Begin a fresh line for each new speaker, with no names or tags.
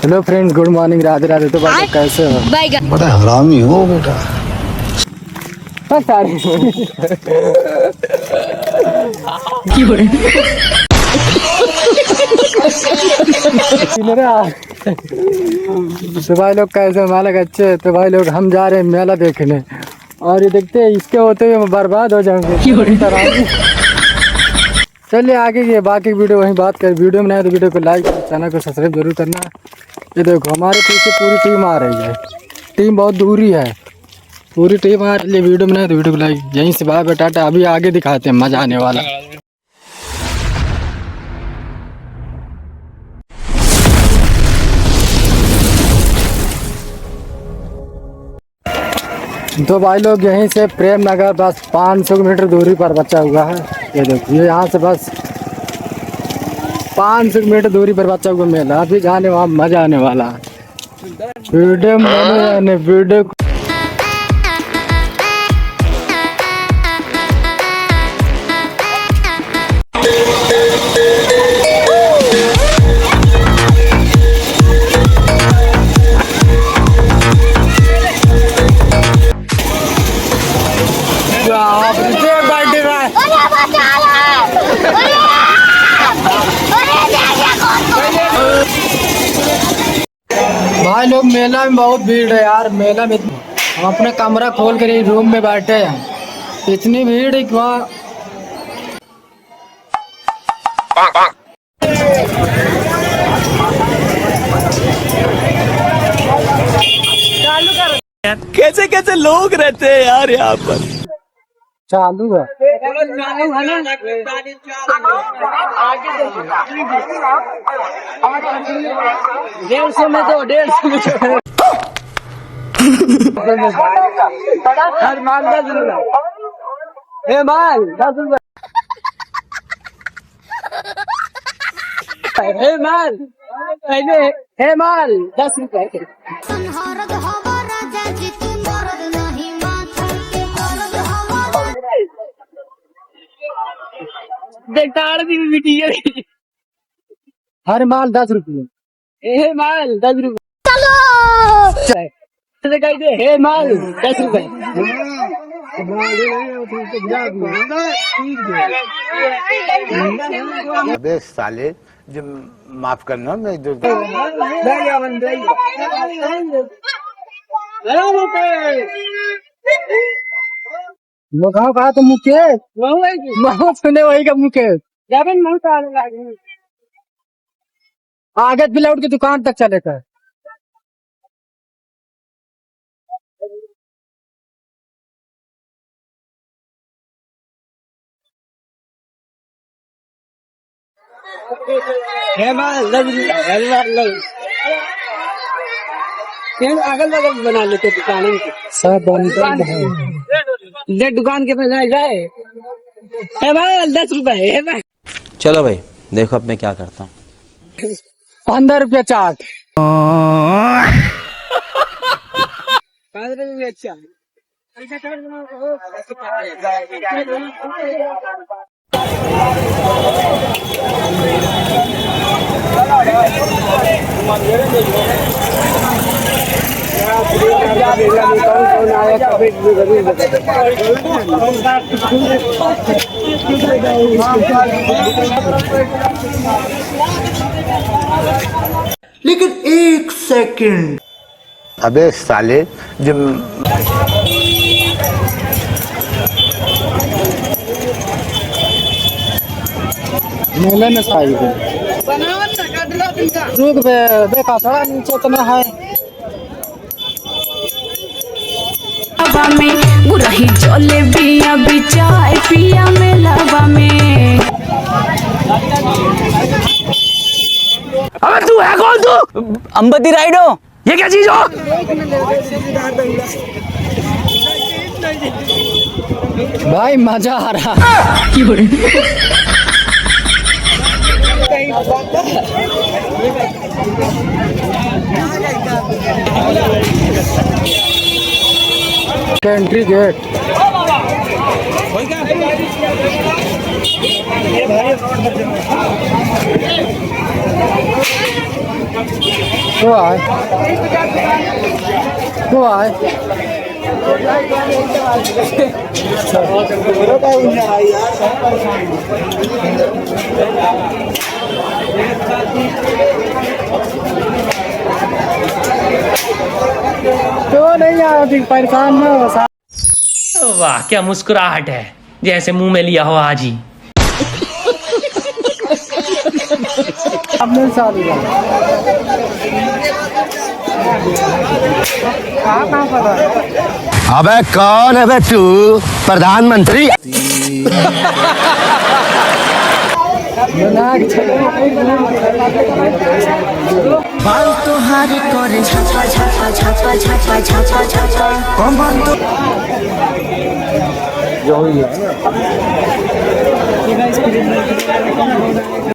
Hello friends, good morning, Radhe Radhe. तो भाई कैसे हो?
बड़ा हरामी हो बेटा।
सारी तो भाई लोग कैसे मालक अच्छे। तो भाई लोग हम जा रहे हैं मेला देखने, और ये देखते हैं इसके होते हुए हम बर्बाद हो जाएंगे। चलिए आगे की बाकी वीडियो वहीं बात कर। वीडियो में नहीं तो वीडियो को लाइक और चैनल को सब्सक्राइब जरूर करना। ये देखो हमारे पीछे पूरी टीम आ रही है। टीम बहुत दूरी है, पूरी टीम आ रही है। वीडियो में नहीं तो वीडियो को लाइक। यहीं से बाय बाय टाटा। अभी आगे दिखाते हैं, मजा आने वाला। तो भाई लोग यहीं से प्रेम नगर बस 500 मीटर दूरी पर बचा हुआ है। ये देखिए यहाँ से बस 500 मीटर दूरी पर बचा हुआ मेला। अभी जाने वहाँ मजा आने वाला है। वीडियो में वीडियो भाई लोग मेला में बहुत भीड़ है यार। मेला में हम अपना कमरा खोल कर रूम में बैठे हैं, इतनी भीड़ है कि वहाँ
कैसे कैसे लोग रहते हैं यार यहाँ पर।
चालू है। 150 में दो, 150 में हर माल 10 रुपये। माल 10 रुपये। माल माल 10 रुपये। हर माल 10 रुपये। माल 10 रुपये। चलो हे माल 10 रुपये।
अबे साले, जब माफ करना मैं जो
गाँव कहा तो मुकेश सुने वही का मुकेश आगे प्लाउड की दुकान तक चले था। अगल बगल बना लेते दुकान सब दुकान के पास जाए। 10 रुपए।
चलो भाई देखो अब मैं क्या करता हूँ।
15 रुपया चाट। 15 रुपया चाट।
लेकिन एक सेकंड, अबे साले, जब
मेले में साई रुक देखा थोड़ा नीचे तो है।
में गुरही चले बिया बिचाए पिया में लवा में।
अबे तू है कौन? तू अंबती राइड हो? ये क्या चीज हो?
भाई मजा आ रहा। एंट्री गेट तो आए तो आए तो नहीं आया परेशान ना हो।
वाह क्या मुस्कुराहट है, जैसे मुंह में लिया हो आज ही।
अपने साथ ही कहाँ पर है?
अबे कौन है बे तू? प्रधानमंत्री।
बाल तोहार करे छापा छापा छापा छापा छापा छापा कमर तो